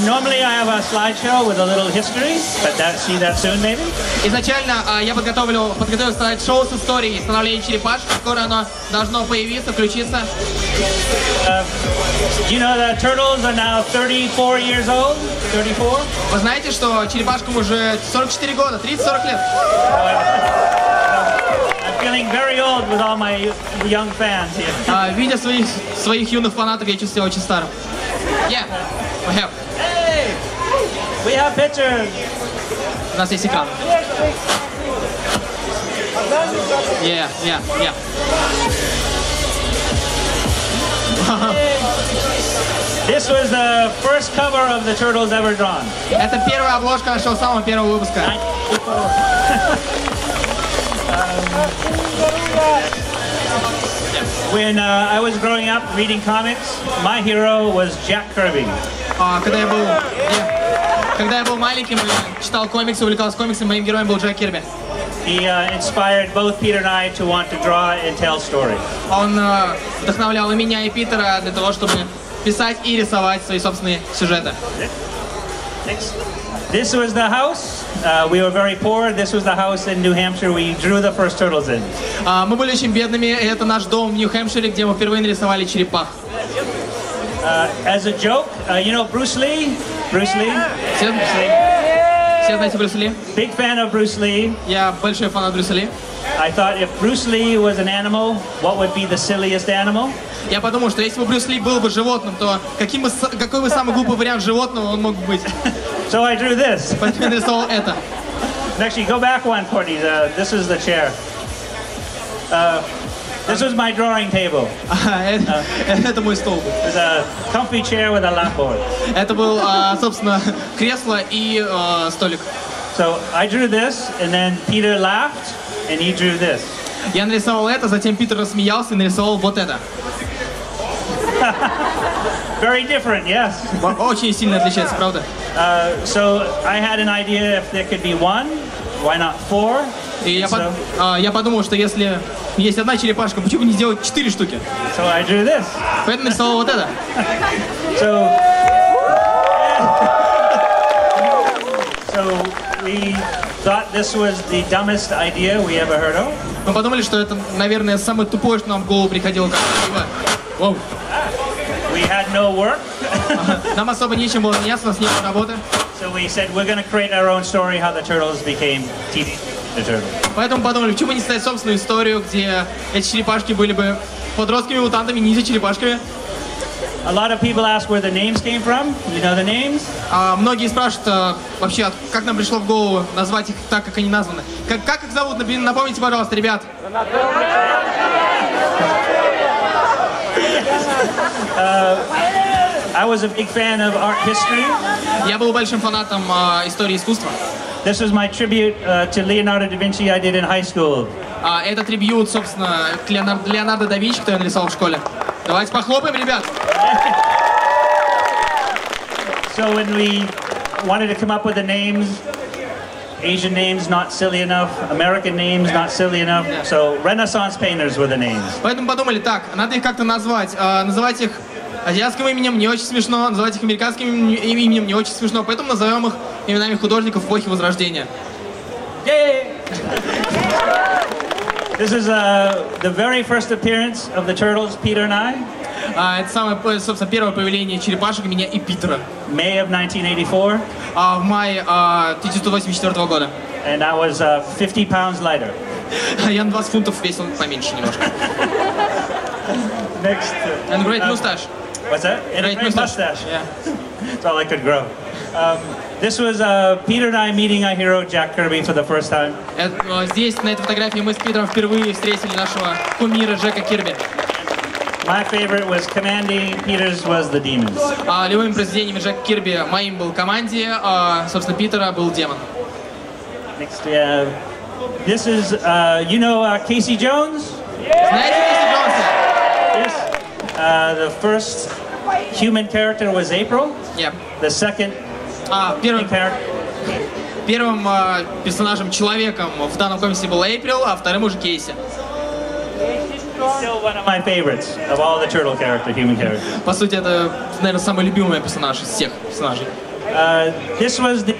Normally I have a slideshow with a little history, but see that soon maybe. Изначально я подготовил слайд-шоу с историей становления черепашек. Скоро оно должно появиться, включиться. You know the turtles are now 34 years old? 34? Вы знаете, что черепашкам уже 44 года, 30-40 лет? I'm feeling very old with all my young fans here. Видя своих юных фанатов, я чувствую себя очень старым. Yeah, we have. Hey, we have pictures. У нас есть экран. Yeah. This was the first cover of the Turtles ever drawn. Это первая обложка нашего самого первого выпуска. When I was growing up reading comics, my hero was Jack Kirby. Когда я был маленьким и читал комиксы, увлекался комиксами, моим героем был Джек Кирби. He inspired both Peter and I to want to draw and tell stories. Он вдохновлял и меня, и Питера для того, чтобы писать и рисовать свои собственные сюжеты. This was the house. We were very poor. This was the house in New Hampshire we drew the first turtles in. Мы были очень бедными, и это наш дом в Нью-Хэмпшире, где мы впервые нарисовали черепах. As a joke, you know Bruce Lee? Все знаете Брюса Ли? Big fan of Bruce Lee. Я большой фанат Брюса Ли. I thought if Bruce Lee was an animal, what would be the silliest animal? Я подумал, что если бы Брюс Ли был бы животным, то какой бы самый глупый вариант животного он мог быть? So I drew this. Поэтому я нарисовал это. Actually, go back one, Courtney. This is the chair. This was my drawing table. Это мой стол. It's a comfy chair with a lap board. Это был, собственно, кресло и столик. So I drew this, and then Peter laughed, and he drew this. Я нарисовал это, затем Питер рассмеялся и нарисовал вот это. Very different, yes. Очень сильно отличается, правда? So I had an idea if there could be one, why not four? И я подумал, что если есть одна черепашка, почему бы не сделать 4 штуки? So I drew this. Поэтому нарисовал вот это. So we thought this was the dumbest idea we ever heard of. Мы подумали, что это, наверное, самое тупое, что нам в голову приходило когда-либо. Воу. We had no work. Нам особо нечем было заняться, у нас не было работы. So we said we're going to create our own story how the turtles became Teenage Turtles. Поэтому подумали, почему не создать собственную историю, где эти черепашки были бы подростками-мутантами, ниндзя-черепашками. A lot of people ask where the names came from. You know the names? Многие спрашивают вообще, как нам пришло в голову назвать их так, как они названы. Как их зовут? Напомните, пожалуйста, ребят. I was a big fan of art history. Я был большим фанатом истории искусства. This was my tribute to Leonardo da Vinci I did in high school. Это трибьют, собственно, к Леонардо да Винчи, который я нарисовал в школе. Давайте похлопаем, ребят. So when we wanted to come up with the names, Asian names not silly enough, American names not silly enough, so Renaissance painters were the names. Поэтому подумали, так, надо их как-то назвать. Называть их азиатским именем не очень смешно, называть их американским именем не очень смешно, поэтому назовем их именами художников эпохи Возрождения. This is the very first appearance of the turtles, Peter and I. Это самое, собственно, первое появление черепашек меня и Питера. May of 1984. В мае 1984 года. And I was 50 pounds lighter. Я на 20 фунтов весил поменьше немножко. Next. And great mustache. What's that? And a great mustache. Yeah. That's all I could grow. This was Peter and I meeting our hero Jack Kirby for the first time. Здесь, на этой фотографии, мы с Питером впервые встретили нашего кумира Джека Кирби. My favorite was Commandy, Peter's was the Demons. Любимым произведением Джека Кирби моим был Команди, собственно, Питера был Демон. Next we have, this is, you know Casey Jones? Знаете Кейси Джонса? Yes. The first human character was April. Yeah. The second первым персонажем, человеком в данном комиксе был Эйприл, а вторым уже Кейси. Still one of my favorites of all the turtle human characters. По сути, это, наверное, самый любимый персонаж из всех персонажей. This was the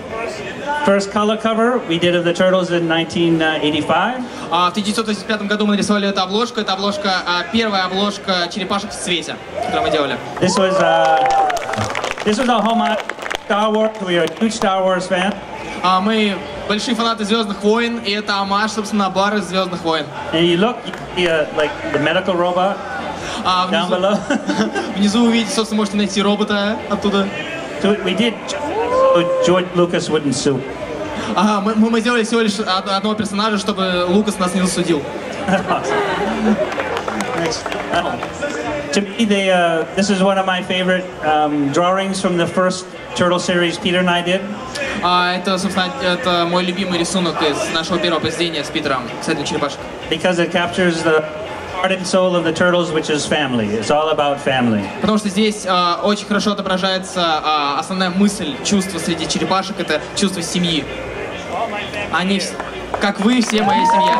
first color cover we did of the turtles in 1985. В 1985 году мы нарисовали эту обложку. Это обложка, первая обложка черепашек в цвете, которую мы делали. This was a homage to Star Wars. We are huge Star Wars fan. Мы большие фанаты «Звездных войн», и это омаж, собственно, на бар из «Звездных войн». And you look, you see like the medical robot down below. Внизу увидите, собственно, можете найти робота оттуда. So we did so George Lucas wouldn't sue. Мы сделали всего лишь одного персонажа, чтобы Лукас нас не засудил. To me, this is one of my favorite drawings from the first Turtle series Peter and I did. Это, собственно, это мой любимый рисунок из нашего первого произведения с Питером, кстати, черепашек. Because it captures the heart and soul of the turtles, which is family. It's all about family. Потому что здесь очень хорошо отображается основная мысль, чувство среди черепашек, это чувство семьи. Они, как вы, все моя семья.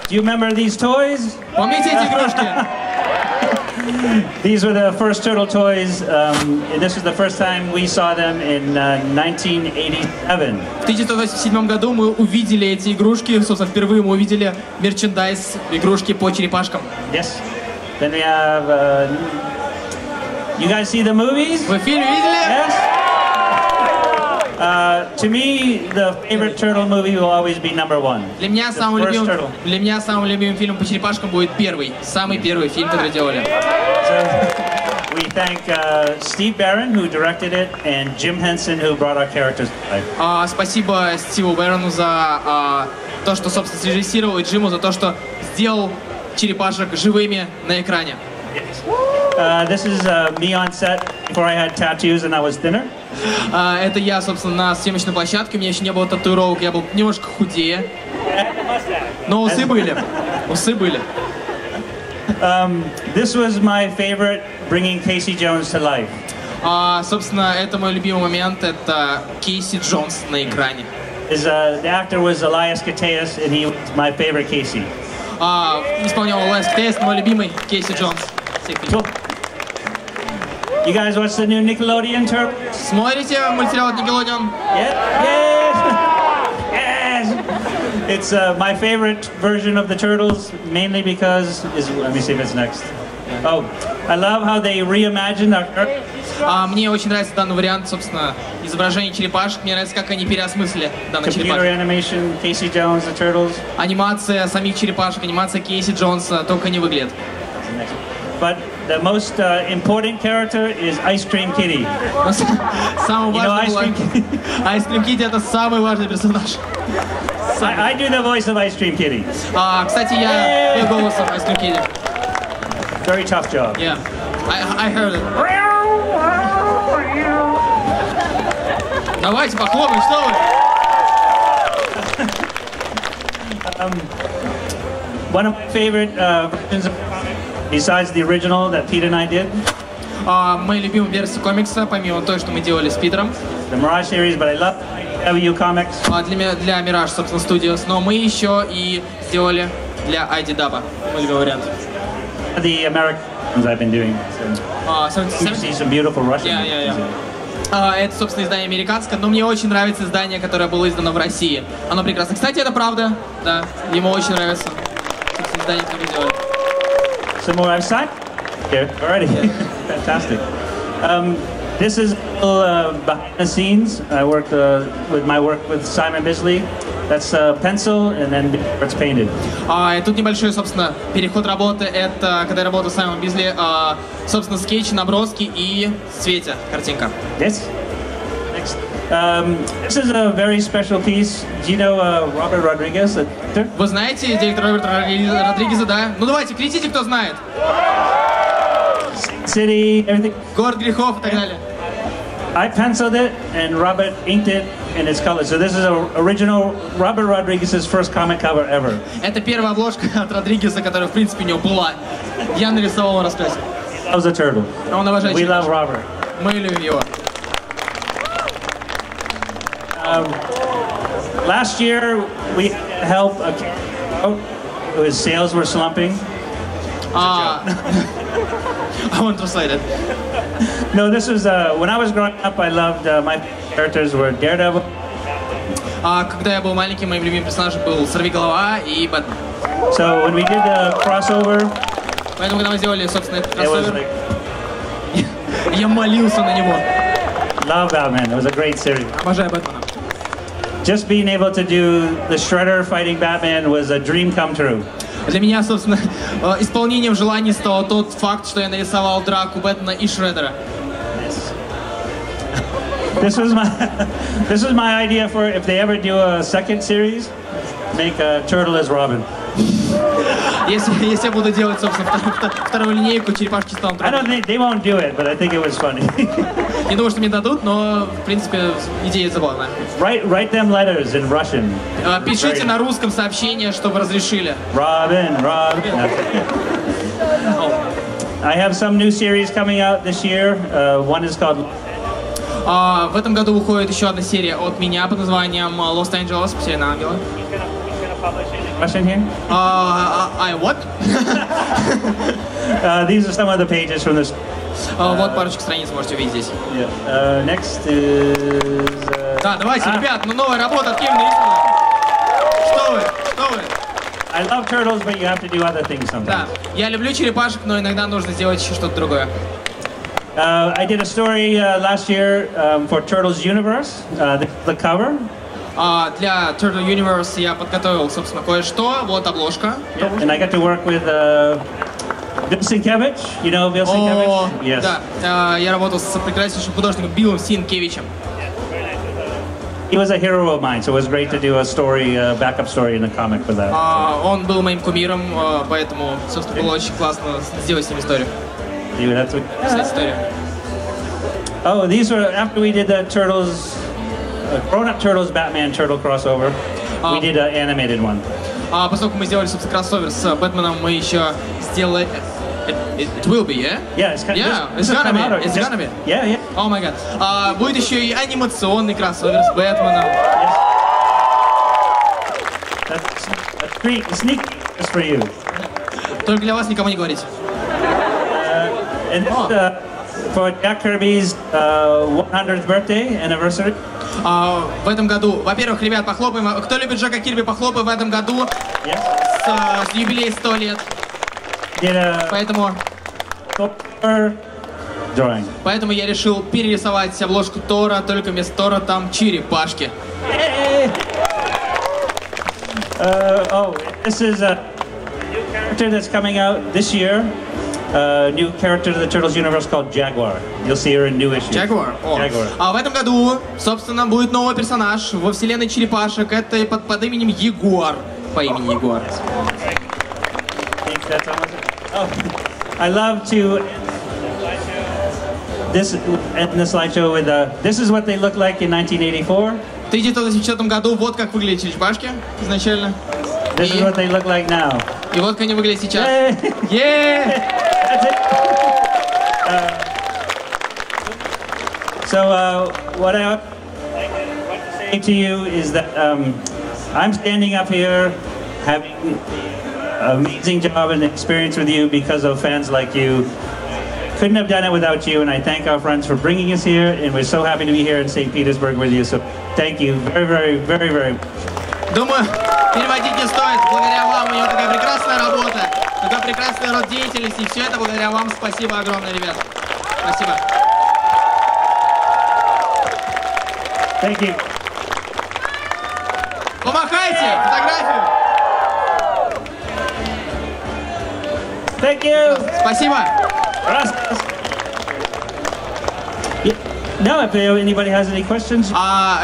Do you remember these toys? Помните эти игрушки? These were the first turtle toys. And this was the first time we saw them in 1987. В 1987 году мы увидели эти игрушки. Собственно, впервые мы увидели мерчендайз игрушки по черепашкам. Yes. Then we have. You guys see the movies? Вы фильм видели? Yes. To me, the favorite turtle movie will always be number one. Для меня самым любимым фильмом по черепашкам будет самый первый фильм, который делали. So, we thank Steve Barron, who directed it, and Jim Henson, who brought our characters to life. Спасибо Стиву Бэрону за то, что, собственно, срежиссировал, и Джиму за то, что сделал черепашек живыми на экране. This is me on set before I had tattoos and I was thinner. Это я, собственно, на съемочной площадке. У меня еще не было татуировок, я был немножко худее. Но усы были. Усы были. This was my favorite, bringing Casey Jones to life. Собственно, это мой любимый момент. Это Кейси Джонс на экране. The actor was Elias Koteas, and he was my favorite Casey. Исполнял Elias Koteas, мой любимый Кейси Джонс. Cool. You guys watch the new Nickelodeon Turtles? Смотрите мультсериал от Nickelodeon? Yes. It's my favorite version of the Turtles, mainly because let me see if it's next. Oh, I love how they reimagined our characters. Мне очень нравится данный вариант, собственно, изображения черепашек. Мне нравится, как они переосмыслили данных черепашек. Computer animation, Casey Jones, the Turtles. Анимация самих черепашек, анимация Кейси Джонса, только не выглядит. But the most important character is Ice Cream Kitty. Самый важный Ice Cream Kitty это самый важный персонаж. I do the voice of Ice Cream Kitty. Кстати, я пел голосом Ice Cream Kitty. Very tough job. Yeah, I heard it. Давайте похлопаем, что вы? One of my favorite versions of besides the original that Pete and I did. Моя любимая версия комикса, помимо той, что мы делали с Питером. The Mirage series, but I love W Comics. Для Mirage, собственно, Studios, но мы еще и сделали для ID Dub. Мой любимый вариант. The American ones I've been doing. So you see some beautiful Russian. Это, собственно, издание американское, но мне очень нравится издание, которое было издано в России. Оно прекрасно. Кстати, это правда, да, ему очень нравится издание, которое мы делали. Some more outside? Here, already. Fantastic. This is behind the scenes. I worked with my work with Simon Bisley. That's pencil, and then it's painted. И тут небольшой, собственно, переход работы. Это когда я работал с Саймоном Бизли, собственно, скетч, наброски и в цвете картинка. Yes. Next. This is a very special piece. Do you know Robert Rodriguez, the director? Вы знаете директора Роберта Родригеза, да? Ну давайте, кричите, кто знает. City, everything. Город грехов и так далее. I penciled it, and Robert inked it in its color. So this is a original Robert Rodriguez's first comic cover ever. Это первая обложка от Родригеса, которая, в принципе, у него была. Я нарисовал его раскрасил. He loves a turtle. Он обожает We love Robert. Мы любим его. Last year we helped his sales were slumping. I won't translate it. No, this was when I was growing up. I loved my characters were Daredevil. Когда я был маленьким, моим любимым персонажем был Сорвиголова и Бэтмен. So when we did the crossover, Поэтому, когда мы сделали, собственно, этот it was кроссовер, like, я молился на него. love Batman. It was a great series. Обожаю Бэтмена. Just being able to do the Shredder fighting Batman was a dream come true. Для меня, собственно, исполнением желаний стал тот факт, что я нарисовал драку Бэтмена и Шреддера. This was my idea for if they ever do a second series, make a Turtle as Robin. Если я буду делать, собственно, вторую линейку, черепашки станут I don't think they won't do it, but I think it was funny. Не думаю, что мне дадут, но, в принципе, идея забавная. Write them letters in Russian. Пишите на русском сообщение, чтобы разрешили. Robin. I have some new series coming out this year. One is called. В этом году выходит еще одна серия от меня под названием Los Angeles, потерянные ангелы. Russian here? What? These are some of the pages from this. Вот парочку страниц можете увидеть здесь. Yeah. Next is. Да, давайте, ребят, новая работа от Кевина Истмена. Что вы? I love turtles, but you have to do other things sometimes. Да, я люблю черепашек, но иногда нужно сделать еще что-то другое. I did a story last year for Turtles Universe, the cover. Для Turtle Universe я подготовил, собственно, кое-что. Вот обложка. And I got to work with Bill Sienkiewicz. You know Bill Sienkiewicz? Yes. Да, я работал с прекраснейшим художником Биллом Синкевичем. He was a hero of mine, so it was great to do a story, backup story in the comic for that. Он был моим кумиром, поэтому, собственно, было очень классно сделать с ним историю. Oh, these were after we did the Turtles, grown-up Turtles, Batman Turtle crossover. We did an animated one. Поскольку мы сделали, собственно, кроссовер с Бэтменом, мы еще сделали. It will be, yeah? Yeah, it's gonna be. It's gonna be. Yeah. Oh my god. Будет еще и анимационный кроссовер с Бэтменом. Yes. That's a sneak just for you. Только для вас, никому не говорите. And for Jack Kirby's 100th birthday anniversary. В этом году, во-первых, ребят, похлопаем. Кто любит Джека Кирби, похлопаем в этом году. С юбилей 100 лет. Поэтому я решил перерисовать обложку Тора, только вместо Тора там черепашки. This is a new character that's coming out this year. New character to the Turtles universe called Jaguar. You'll see her in new issues. Jaguar. В этом году, собственно, будет новый персонаж во вселенной черепашек. Это под именем Ягуар. По имени Ягуар. I love to end the slideshow with this is what they look like in 1984. В 1984 году вот как выглядели черепашки изначально. This is what they look like now. И вот как они выглядят сейчас. That's it. So what I want to say to you is that I'm standing up here having an amazing job and experience with you because of fans like you. Couldn't have done it without you, and I thank our friends for bringing us here, and we're so happy to be here in St. Petersburg with you. So thank you very much. Думаю, переводить не стоит. Благодаря вам у него такая прекрасная работа, такой прекрасный род деятельности. И все это благодаря вам. Спасибо огромное, ребят. Спасибо. Thank you. Помахайте фотографию. Thank you. Спасибо. No, if anybody has any questions.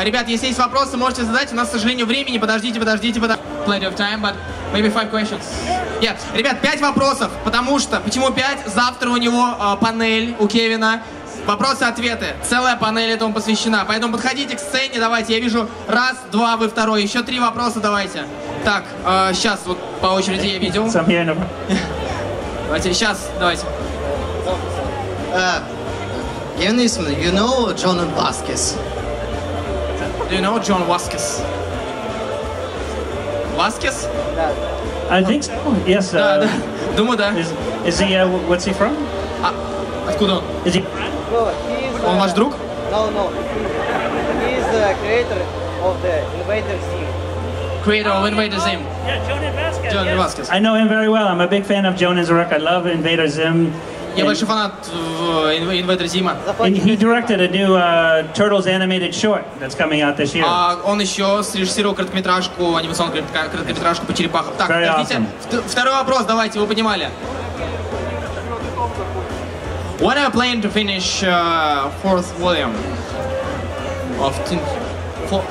Ребят, если есть вопросы, можете задать. У нас, к сожалению, времени. Подождите. Plenty of time, but maybe 5 questions. Yeah. Ребят, 5 вопросов. Почему 5? Завтра у него панель у Кевина. Вопросы-ответы. Целая панель этому посвящена. Поэтому подходите к сцене, давайте. Я вижу 1, 2, вы второй. Еще 3 вопроса давайте. Так, сейчас вот по очереди я видел. Давайте, сейчас, давайте. Kevin Istmen, you know John Vasquez? Do you know John Vasquez? Vasquez? Да. I think so. Yes. Да, да. Думаю, да. Is he? What's he from? Откуда он? Is he? No, he is. Он ваш друг? No, no. He is the creator of the Invader Zim. Creator of Invader Zim. Yeah, Jonan Vasquez. Jonan Vasquez. I know him very well. I'm a big fan of Jonan's work. I love Invader Zim. Я большой фанат Invader Зима. And he directed a new Turtles animated short that's coming out this year. Он еще срежиссировал короткометражку, анимационную короткометражку по черепахам. Так, Very подождите. Второй вопрос, давайте, вы понимали. When are you planning to finish fourth volume?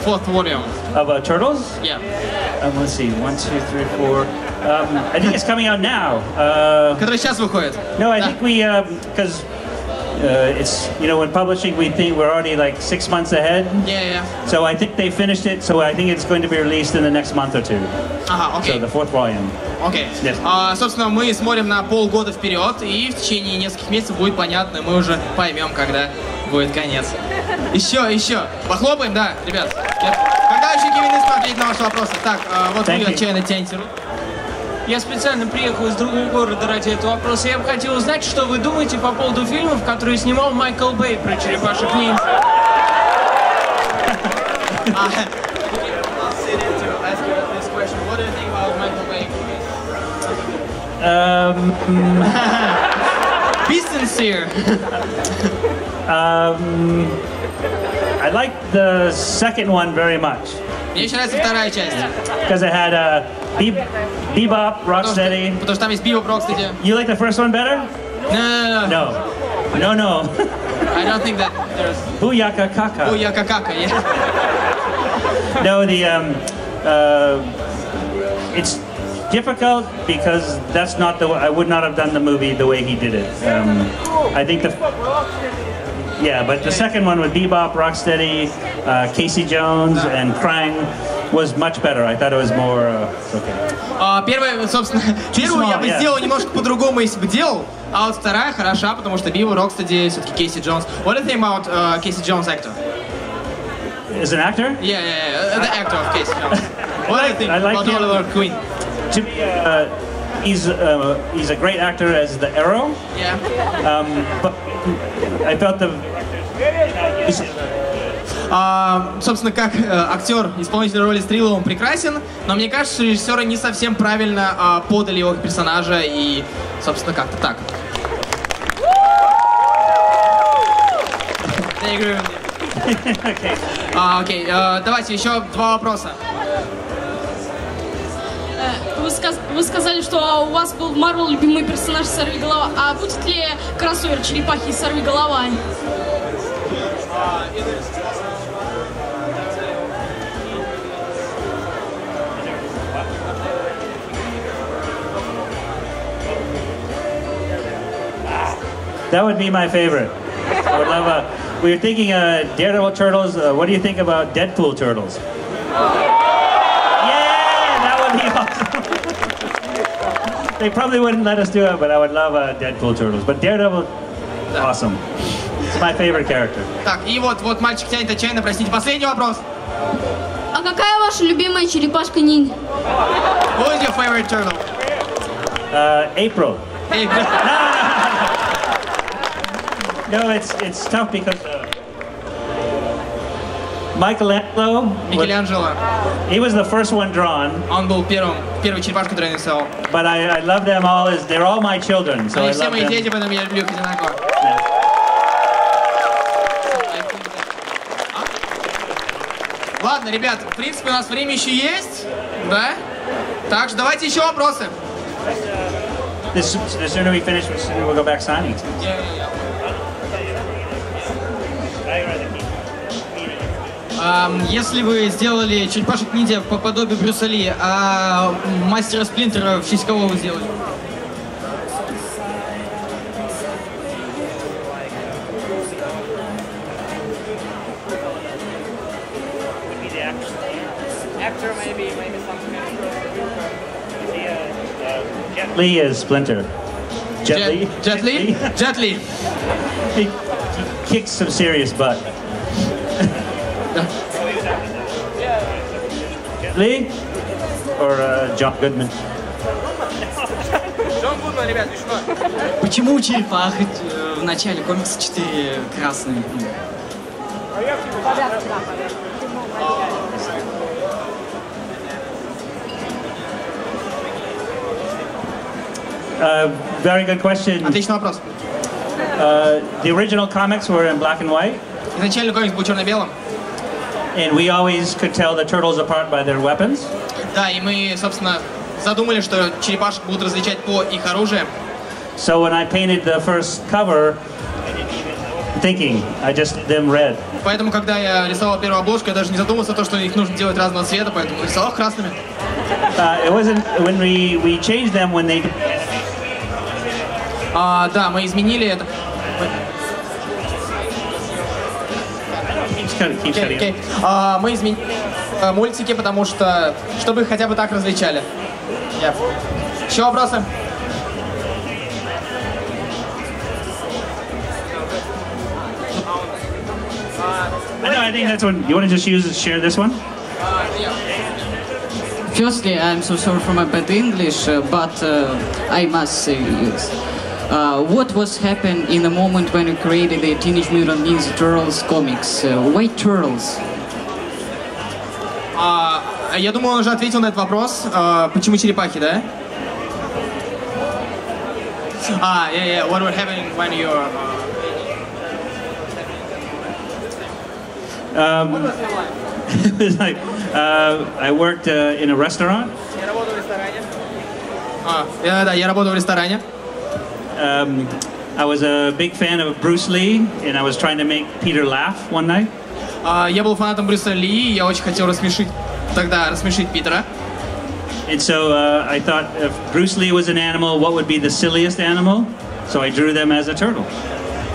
Fourth volume. Of Turtles? Yeah. Let's see. 1, 2, 3, 4. I think it's coming out now. Который сейчас выходит. No, I think we, because it's, you know, when publishing, we think we're already like 6 months ahead. Yeah. So I think they finished it, so I think it's going to be released in the next month or two. Ага, окей. So the fourth volume. Окей. Yes. Собственно, мы смотрим на полгода вперед, и в течение нескольких месяцев будет понятно, мы уже поймем, когда будет конец. Еще. Похлопаем, да, ребят. Когда еще Кевин Истмен ответит на ваши вопросы? Так, вот вы отчаянно тянете руку. Я специально приехал из другого города ради этого вопроса. Я бы хотел узнать, что вы думаете по поводу фильмов, которые снимал Майкл Бэй про черепашек-ниндзя. Be sincere. I like the second one very much. Мне еще нравится вторая часть. Because it had Bebop, Rocksteady. Потому что там есть Бибоп, Рокстеди. You like the first one better? No. No. I don't think that there's... Booyaka Kaka. Booyaka Kaka, yeah. No, it's difficult because that's not the way, I would not have done the movie the way he did it. I think but the second one with Bebop, Rocksteady, Casey Jones, and Krang was much better. I thought it was more okay. Первую, собственно, первую я бы сделал немножко по-другому, если бы делал, а вот вторая хороша, потому что Бибоп, Рокстеди, все-таки Кейси Джонс. What do you think about Casey Jones actor? Is an actor? Yeah, the actor of Casey Jones. What do you think about Oliver Queen? To me, he's a great actor as the Arrow. Yeah. But I felt собственно, как актер, исполнитель роли Стрела, он прекрасен, но мне кажется, что режиссеры не совсем правильно подали его персонажа, и, собственно, как-то так. Окей, давайте еще два вопроса. Вы сказали, что у вас был в Марвел любимый персонаж Сорвиголова. А будет ли кроссовер черепахи и Сорвиголова? That would be my favorite. I would love we were thinking Daredevil Turtles. What do you think about Deadpool Turtles? They probably wouldn't let us do it, but I would love Deadpool Turtles. But Daredevil, awesome. It's my favorite character. Так, и вот мальчик тянет отчаянно, простите. Последний вопрос. А какая ваша любимая черепашка-ниндзя? Who is your favorite turtle? April. April. No, it's tough because Michelangelo, he was the first one drawn. Он был первый черепашка, который я нарисовал. But I love them all as they're all my children, so I Они все love мои them. дети, поэтому я люблю их одинаково. Ладно, ребят, в принципе, у нас время еще есть, да? Так что давайте еще вопросы. The sooner we finish, the sooner we'll go back signing. Если вы сделали черепашек-ниндзя по подобию Брюса Ли, а мастера Сплинтера в честь кого вы сделали? Jet Li is Splinter. Jet Li? Jet Li? Jet Li. He kicks some serious butt. Jet Li or John Goodman? Почему у черепах в начале комикса 4 красные? Very good question. Отличный вопрос. The original comics were in black and white, Изначально комикс был черно-белым. and we always could tell the turtles apart by their weapons. Да, и мы, собственно, задумали, что черепашек будут различать по их оружию. So when I painted the first cover, thinking, I just did them red. Поэтому, когда я рисовал первую обложку, я даже не задумывался о том, что их нужно делать разного цвета, поэтому рисовал их красными. It wasn't when we changed them when they. Да, мы изменили это. Окей. Мы изменили мультики, потому что, чтобы их хотя бы так различали. Еще вопросы? I think that's one. You want to just share this one? Firstly, I'm so sorry for my bad English, but I must say this. What was happened in the moment when you created the Teenage Mutant Ninja Turtles comics? Why turtles? Я думаю, он уже ответил на этот вопрос. Почему черепахи, да? Yeah. What would happen when you're... It was like I worked in a restaurant. Я работал в ресторане. Да, я работал в ресторане. I was a big fan of Bruce Lee, and I was trying to make Peter laugh one night. Я был фанатом Брюса Ли, и я очень хотел рассмешить Питера. And so I thought if Bruce Lee was an animal, what would be the silliest animal? So I drew them as a turtle.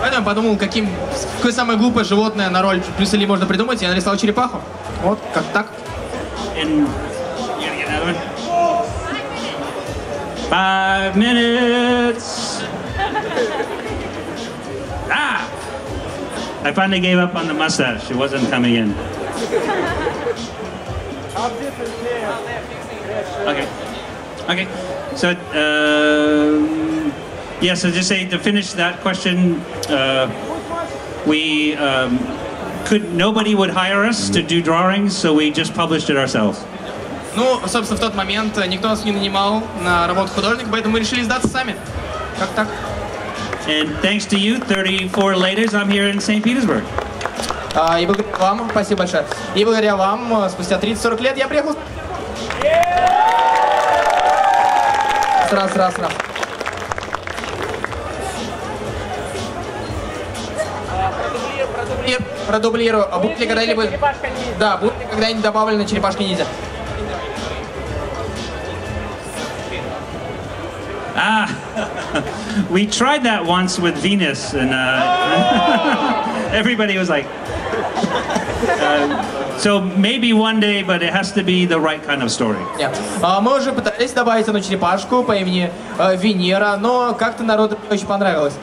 Поэтому я подумал, какое самое глупое животное на роль Брюса Ли можно придумать, и я нарисовал черепаху. Вот, как так. And you gotta get another one. 5 minutes. I finally gave up on the mustache. It wasn't coming in. Okay. So, so just say to finish that question, nobody would hire us to do drawings, so we just published it ourselves. Ну, собственно, в тот момент никто нас не нанимал на работу художника, поэтому мы решили сдаться сами. Как так? And thanks to you, 34 later, I'm here in St. Petersburg. И благодаря вам, спасибо большое. И благодаря вам, спустя 30-40 лет я приехал. Раз. Продублирую. А будет ли когда-нибудь... Да, будет ли когда-нибудь добавлена черепашка-ниндзя? We tried that once with Venus, and everybody was like, so maybe one day, but it has to be the right kind of story. Мы уже пытались добавить одну черепашку по имени Венера, но как-то народу не очень понравилось.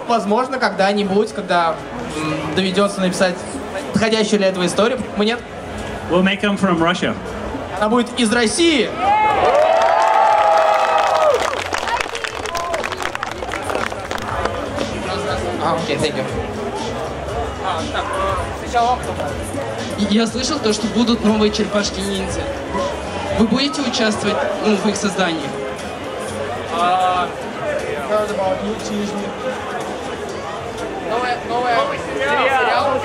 Возможно, когда-нибудь, когда доведется написать подходящую для этого историю, почему нет? We'll make them from Russia. Она будет из России. Окей, thank you. Я слышал то, что будут новые черепашки-ниндзя. Вы будете участвовать в их создании? Новый сериал?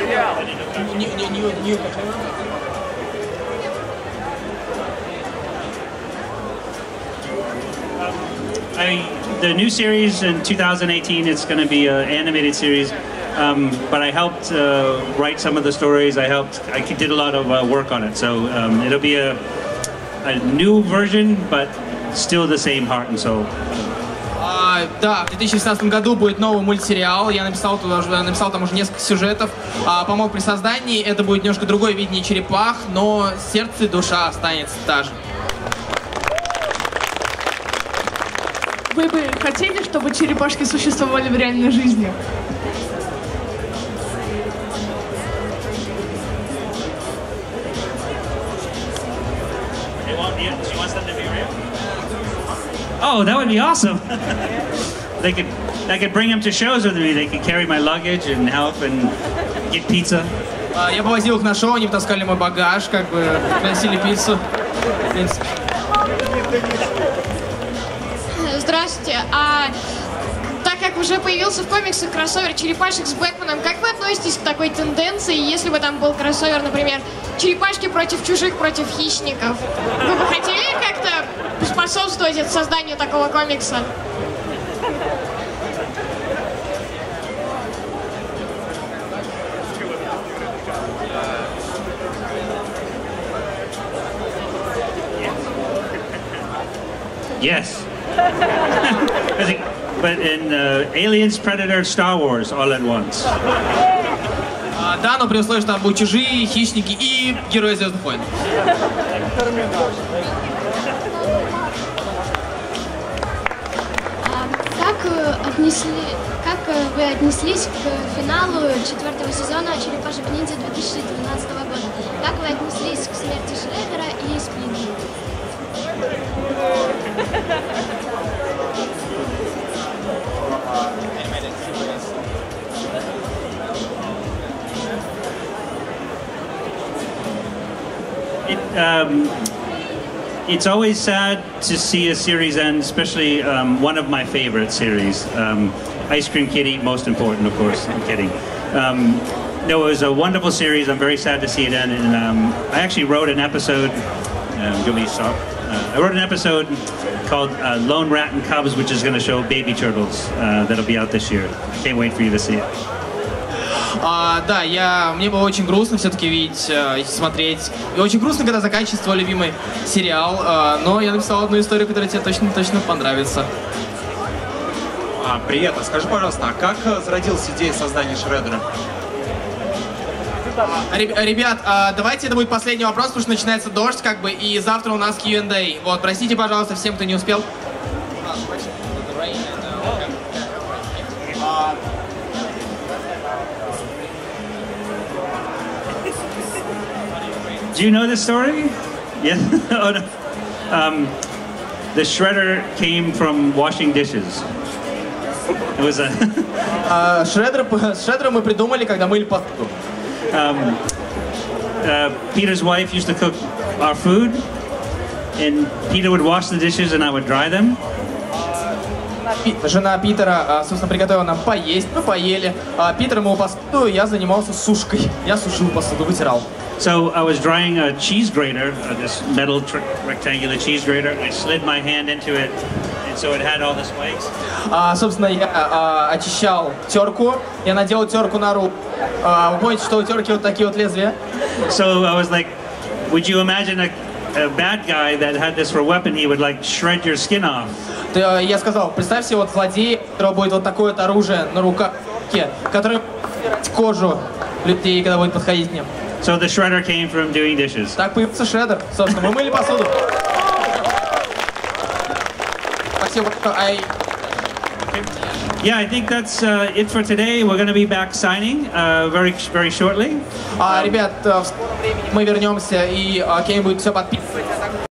The new series in 2018, it's going to be an animated series, but I helped write some of the stories. I did a lot of work on it, so it'll be a new version, but still the same heart and soul. Да, в 2016 году будет новый мультсериал. Я написал там уже несколько сюжетов, помог при создании. Это будет немножко другое видение черепах, но сердце и душа останется та же. Вы бы хотели, чтобы черепашки существовали в реальной жизни? Oh, that would be awesome. I could bring them to shows with me. They could carry my luggage and help and get pizza. Я повозил их на шоу, они таскали мой багаж, как бы приносили пиццу. В принципе. Здравствуйте. Так как уже появился в комиксах кроссовер черепашек с Бэтменом, как вы относитесь к такой тенденции, если бы там был кроссовер, например, черепашки против чужих, против хищников? Вы бы хотели как-то способствовать созданию такого комикса? Yes. But in Aliens, Predator, Star Wars, all at once. Да, но при условии, что там будут чужие, хищники и герои Звездных войн. Как вы отнеслись к финалу 4-го сезона «Черепашек ниндзя» 2012 года? Как вы отнеслись к смерти Шреддера и Сплинтера? It's always sad to see a series end, especially one of my favorite series. Ice Cream Kitty, most important, of course. I'm kidding. No, it was a wonderful series. I'm very sad to see it end. And I actually wrote an episode. I wrote an episode called Lone Rat and Cubs, which is going to show baby turtles. That'll be out this year. I can't wait for you to see it. Да, мне было очень грустно все-таки видеть, смотреть. И очень грустно, когда заканчивается твой любимый сериал. Но я написал одну историю, которая тебе точно понравится. Привет, скажи, пожалуйста, а как зародилась идея создания Шреддера? Ребят, давайте это будет последний вопрос, потому что начинается дождь, как бы, и завтра у нас Q&A. Вот, простите, пожалуйста, всем, кто не успел. Do you know this story? Yeah. Oh, no. The shredder came from washing dishes. It was a. Шреддера мы придумали, когда мыли посуду. Peter's wife used to cook our food, and Peter would wash the dishes, and I would dry them. Жена Питера, собственно, приготовила нам поесть, мы поели. Питер мыл посуду, я занимался сушкой. Я сушил посуду, вытирал. So I was drying a cheese grater, this metal rectangular cheese grater. I slid my hand into it, and so it had all this white. Собственно, я очищал терку, я надел терку на руку. Вы помните, что у терки вот такие вот лезвия? So I was like, would you imagine a bad guy that had this for a weapon? He would like shred your skin off. Я сказал, представь себе вот злодей, у которого будет вот такое вот оружие на руках, который кожу людей, когда будет подходить к ним. So the shredder came from doing dishes. Так появился шреддер. Собственно, мы мыли посуду. Спасибо. Yeah, I think that's it for today. We're going to be back signing very shortly. Ребят, мы вернемся, и Кевин будет все подписывать.